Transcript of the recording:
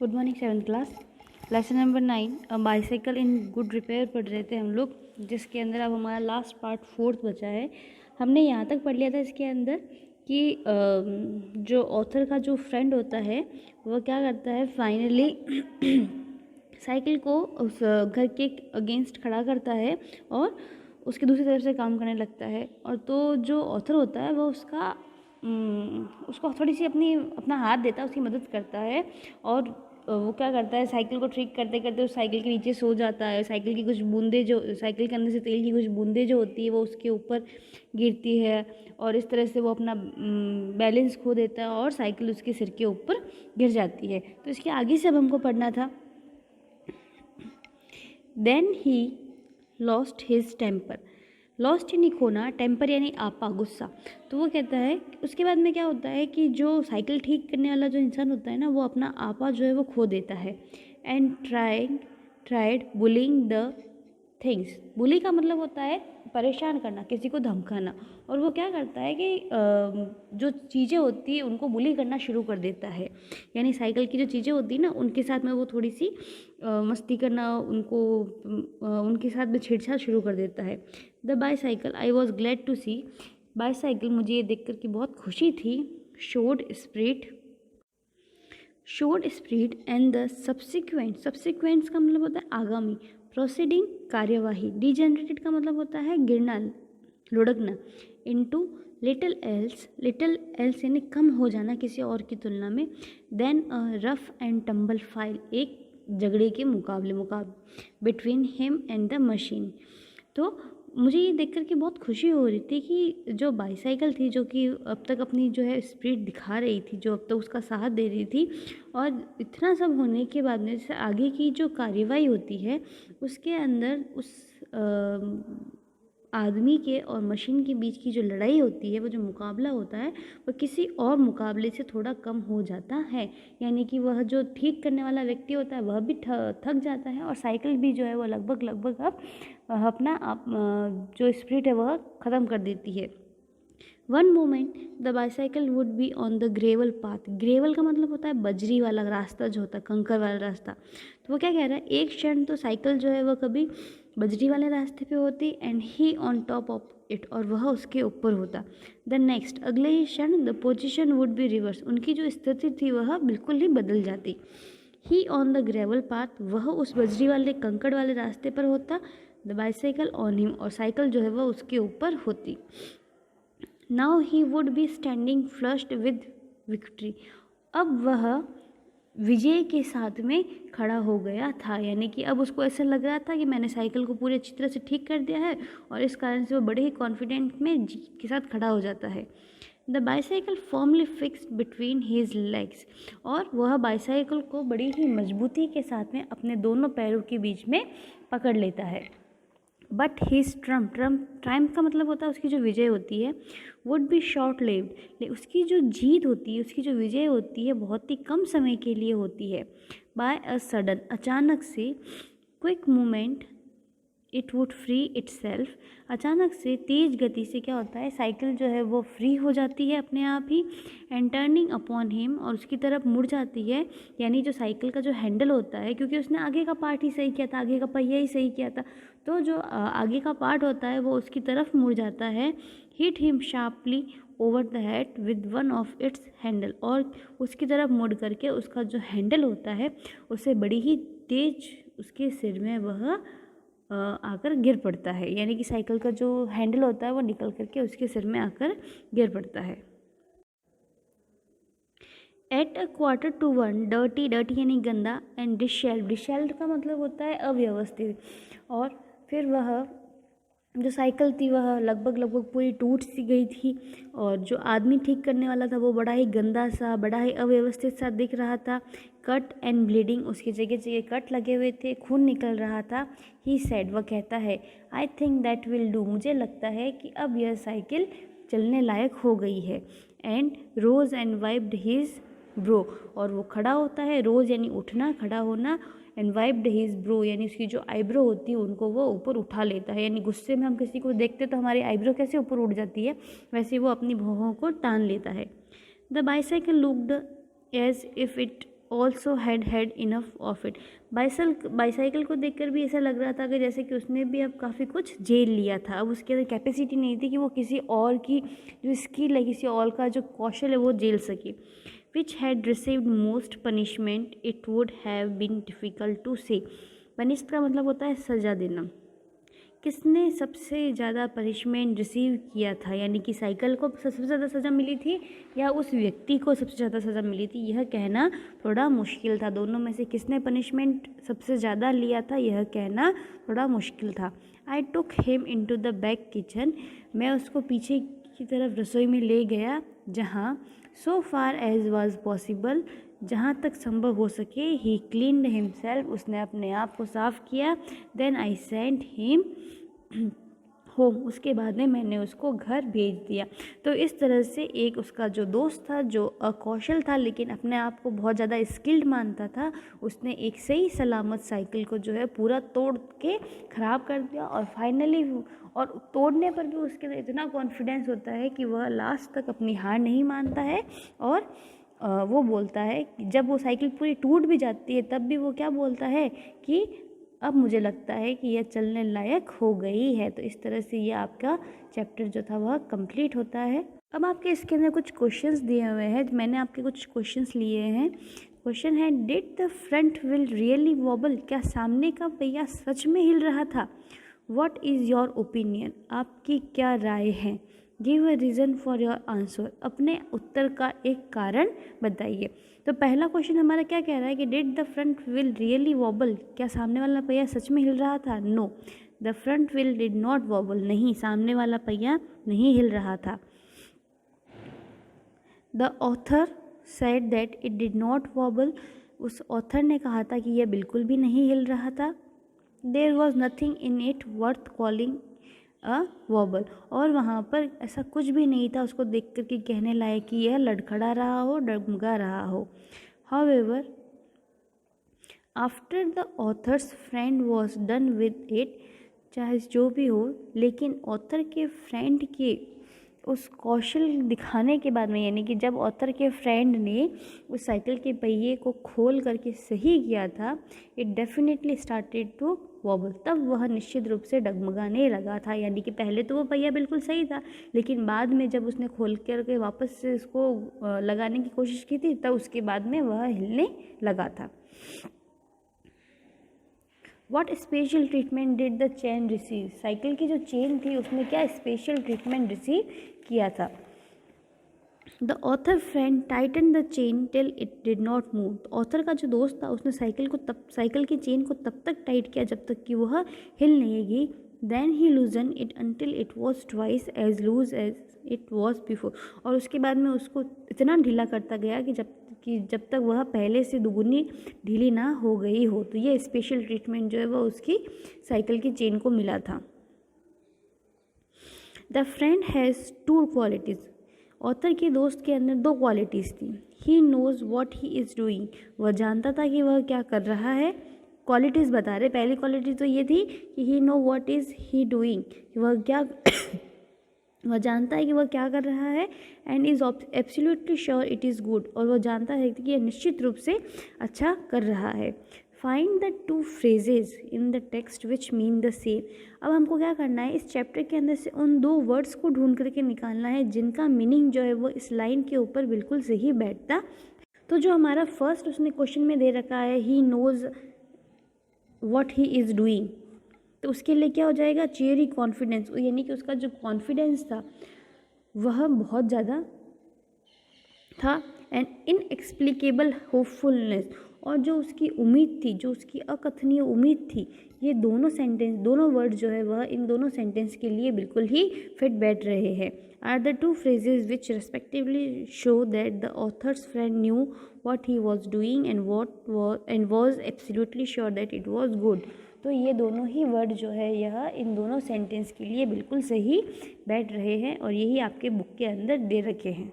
Good morning 7th class. Lesson number 9 bicycle in good repair पढ़ रहे थे हम लोग, जिसके अंदर अब हमारा लास्ट पार्ट 4th बचा है। हमने यहाँ तक पढ़ लिया था इसके अंदर कि जो ऑथर का जो फ्रेंड होता है वह क्या करता है, फाइनली साइकिल को उस घर के अगेंस्ट खड़ा करता है और उसके दूसरी तरफ से काम करने लगता है। और तो जो ऑथर होता है वो उसको थोड़ी सी अपना हाथ देता है, उसकी मदद करता है। और वो क्या करता है, साइकिल को ठीक करते करते उस साइकिल के नीचे सो जाता है। साइकिल की कुछ बूंदें, जो साइकिल के अंदर से तेल की कुछ बूंदें जो होती है वो उसके ऊपर गिरती है, और इस तरह से वो अपना बैलेंस खो देता है और साइकिल उसके सिर के ऊपर गिर जाती है। तो इसके आगे से अब हमको पढ़ना था। Then he lost his temper. Lost यानी खोना, टेम्पर यानी आपा, गुस्सा। तो वो कहता है उसके बाद में क्या होता है कि जो साइकिल ठीक करने वाला जो इंसान होता है ना, वो अपना आपा जो है वो खो देता है। And tried bullying the things. Bully का मतलब होता है परेशान करना, किसी को धमकाना। और वो क्या करता है कि जो चीज़ें होती है उनको बुली करना शुरू कर देता है। यानी साइकिल की जो चीज़ें होती है ना, उनके साथ में वो थोड़ी सी मस्ती करना, उनके साथ में छेड़छाड़ शुरू कर देता है। The bicycle I was glad to see. Bicycle, मुझे ये देख कर के बहुत खुशी थी। Showed spread and the subsequents का मतलब होता है आगामी। प्रोसीडिंग, कार्यवाही। डिजेनरेटेड का मतलब होता है गिरना, लुढ़कना। इनटू लिटिल एल्स यानी कम हो जाना किसी और की तुलना में। Then a rough and tumble file, एक झगड़े के मुकाबले between him and the machine. तो मुझे ये देख कर के बहुत खुशी हो रही थी कि जो बाईसाइकिल थी, जो कि अब तक अपनी जो है स्पीड दिखा रही थी, जो अब तक उसका साथ दे रही थी, और इतना सब होने के बाद में जैसे आगे की जो कार्यवाही होती है उसके अंदर उस आदमी के और मशीन के बीच की जो लड़ाई होती है, वो जो मुकाबला होता है, वह किसी और मुकाबले से थोड़ा कम हो जाता है। यानी कि वह जो ठीक करने वाला व्यक्ति होता है वह भी थक जाता है, और साइकिल भी जो है वो लगभग अब अपना जो स्पीड है वह ख़त्म कर देती है। One moment the bicycle would be on the gravel path. Gravel का मतलब होता है बजरी वाला रास्ता जो होता है, कंकर वाला रास्ता। तो वो क्या कह रहा है, एक क्षण तो साइकिल जो है वह कभी बजरी वाले रास्ते पे होती and he on top of it, और वह उसके ऊपर होता। द नेक्स्ट, अगले ही क्षण the position would be reverse, उनकी जो स्थिति थी वह बिल्कुल ही बदल जाती। ही ऑन द ग्रेवल पाथ, वह उस बजरी वाले कंकड़ वाले रास्ते पर होता। द बाईसाइकिल ऑन हिम, और साइकिल जो है वह उसके ऊपर होती। Now he would be standing flushed with victory, अब वह विजय के साथ में खड़ा हो गया था। यानी कि अब उसको ऐसा लग रहा था कि मैंने साइकिल को पूरी अच्छी तरह से ठीक कर दिया है, और इस कारण से वो बड़े ही कॉन्फिडेंट में जीत के साथ खड़ा हो जाता है। The bicycle firmly fixed between his legs, और वह बाईसाइकिल को बड़ी ही मजबूती के साथ में अपने दोनों पैरों के बीच में पकड़ लेता है। बट हिज ट्रम्प का मतलब होता है उसकी जो विजय होती है, वुड बी शॉर्ट लिव्ड, उसकी जो जीत होती है, उसकी जो विजय होती है, बहुत ही कम समय के लिए होती है। बाय अ सडन, अचानक से। Quick movement it wood free itself, अचानक से तेज गति से क्या होता है, साइकिल जो है वो फ्री हो जाती है अपने आप ही। एंड टर्निंग अपॉन हिम, और उसकी तरफ मुड़ जाती है। यानी जो साइकिल का जो हैंडल होता है, क्योंकि उसने आगे का पार्ट ही सही किया था, आगे का पहिया ही सही किया था, तो जो आगे का पार्ट होता है वो उसकी तरफ मुड़ जाता है। Hit him sharply over the head with one of its handle, और उसकी तरफ मुड़ करके उसका जो हैंडल होता है उसे बड़ी ही तेज उसके सिर में वह आकर गिर पड़ता है। यानी कि साइकिल का जो हैंडल होता है वो निकल करके उसके सिर में आकर गिर पड़ता है। एट अ 1:45 डर्टी यानी गंदा, एंड डिशेल्ड का मतलब होता है अव्यवस्थित। और फिर वह जो साइकिल थी वह लगभग पूरी टूट सी गई थी, और जो आदमी ठीक करने वाला था वो बड़ा ही गंदा सा, बड़ा ही अव्यवस्थित सा दिख रहा था। कट एंड ब्लीडिंग, उसकी जगह जगह कट लगे हुए थे, खून निकल रहा था। ही सेड, वह कहता है, I think that will do, मुझे लगता है कि अब यह साइकिल चलने लायक हो गई है। And rose and wiped his brow, और वो खड़ा होता है, रोज यानी उठना, खड़ा होना, एंड वाइप्ड हिज ब्रो यानी उसकी जो आईब्रो होती है उनको वो ऊपर उठा लेता है। यानी गुस्से में हम किसी को देखते तो हमारी आईब्रो कैसे ऊपर उठ जाती है, वैसे वो अपनी भौहों को तान लेता है। The bicycle looked as if it also had enough of it. Bicycle को देखकर भी ऐसा लग रहा था कि जैसे कि उसने भी अब काफ़ी कुछ झेल लिया था, अब उसके अंदर कैपेसिटी नहीं थी कि वो किसी और की जो स्किल है, किसी और का जो कौशल है वो झेल सके। Which had received most punishment it would have been difficult to say. Punish का मतलब होता है सज़ा देना। किसने सबसे ज़्यादा पनिशमेंट रिसीव किया था, यानी कि साइकिल को सबसे ज़्यादा सज़ा मिली थी या उस व्यक्ति को सबसे ज़्यादा सज़ा मिली थी, यह कहना थोड़ा मुश्किल था। दोनों में से किसने पनिशमेंट सबसे ज़्यादा लिया था, यह कहना थोड़ा मुश्किल था। I took him into the back kitchen. मैं उसको पीछे की तरफ रसोई में ले गया, जहाँ सो फार एज वॉज पॉसिबल, जहाँ तक संभव हो सके, ही क्लीन्ड हिमसेल्फ, उसने अपने आप को साफ़ किया। Then I sent him home, उसके बाद में मैंने उसको घर भेज दिया। तो इस तरह से एक उसका जो दोस्त था, जो अकौशल था लेकिन अपने आप को बहुत ज़्यादा स्किल्ड मानता था, उसने एक सही सलामत साइकिल को जो है पूरा तोड़ के ख़राब कर दिया। और फाइनली और तोड़ने पर भी उसके अंदर इतना कॉन्फिडेंस होता है कि वह लास्ट तक अपनी हार नहीं मानता है। और वो बोलता है कि जब वो साइकिल पूरी टूट भी जाती है तब भी वो क्या बोलता है कि अब मुझे लगता है कि यह चलने लायक हो गई है। तो इस तरह से ये आपका चैप्टर जो था वह कंप्लीट होता है। अब आपके इसके अंदर कुछ क्वेश्चंस दिए हुए हैं, मैंने आपके कुछ क्वेश्चंस लिए हैं। क्वेश्चन है, did the front wheel really wobble, क्या सामने का पहिया सच में हिल रहा था। व्हाट इज़ योर ओपिनियन, आपकी क्या राय है। Give a reason for your answer, अपने उत्तर का एक कारण बताइए। तो पहला क्वेश्चन हमारा क्या कह रहा है कि did the front wheel really wobble, क्या सामने वाला पहिया सच में हिल रहा था। No, the front wheel did not wobble, नहीं, सामने वाला पहिया नहीं हिल रहा था। The author said that it did not wobble, उस ऑथर ने कहा था कि यह बिल्कुल भी नहीं हिल रहा था। There was nothing in it worth calling a wobble, और वहाँ पर ऐसा कुछ भी नहीं था उसको देख कर के कहने लायक कि यह लड़खड़ा रहा हो, डगमगा रहा हो। However after the author's friend was done with it, चाहे जो भी हो, लेकिन ऑथर के फ्रेंड के उस कौशल दिखाने के बाद में, यानी कि जब ऑथर के फ्रेंड ने उस साइकिल के पहिए को खोल करके सही किया था, it definitely started to wobble, तब वह निश्चित रूप से डगमगाने लगा था। यानी कि पहले तो वो पहिया बिल्कुल सही था, लेकिन बाद में जब उसने खोल करके वापस से इसको लगाने की कोशिश की थी, तब उसके बाद में वह हिलने लगा था। What special treatment did the chain receive, cycle की जो चेन थी उसने क्या स्पेशल ट्रीटमेंट रिसीव किया था। The author friend Titan the chain till it did not move, author का जो दोस्त था उसने साइकिल की चेन को तब तक टाइट किया जब तक कि वह हिल नहीं गई। Then he loosen it until it was twice as loose as it was before, और उसके बाद में उसको इतना ढीला करता गया कि जब तक वह पहले से दुगुनी ढीली ना हो गई हो। तो ये स्पेशल ट्रीटमेंट जो है वह उसकी साइकिल की चेन को मिला था। The friend has two qualities, ऑथर के दोस्त के अंदर दो क्वालिटीज़ थी। He knows what he is doing, वह जानता था कि वह क्या कर रहा है। क्वालिटीज़ बता रहे, पहली क्वालिटी तो ये थी कि he know what is he doing, वह क्या वह जानता है कि वह क्या कर रहा है। And is absolutely sure it is good, और वह जानता है कि यह निश्चित रूप से अच्छा कर रहा है। Find the two phrases in the text which mean the same, अब हमको क्या करना है, इस चैप्टर के अंदर से उन दो वर्ड्स को ढूंढ करके निकालना है जिनका मीनिंग जो है वो इस लाइन के ऊपर बिल्कुल सही बैठता। तो जो हमारा फर्स्ट उसने क्वेश्चन में दे रखा है, he knows what he is doing, तो उसके लिए क्या हो जाएगा, चेयरी कॉन्फिडेंस, यानी कि उसका जो कॉन्फिडेंस था वह बहुत ज़्यादा था। एंड इनएक्सप्लिकेबल होपफुलनेस, और जो उसकी उम्मीद थी, जो उसकी अकथनीय उम्मीद थी, ये दोनों वर्ड जो है वह इन दोनों सेंटेंस के लिए बिल्कुल ही फिट बैठ रहे हैं। Are the two phrases which respectively show that the author's friend knew what he was doing and was absolutely sure that it was good. तो ये दोनों ही वर्ड जो है यह इन दोनों सेंटेंस के लिए बिल्कुल सही बैठ रहे हैं, और यही आपके बुक के अंदर दे रखे हैं।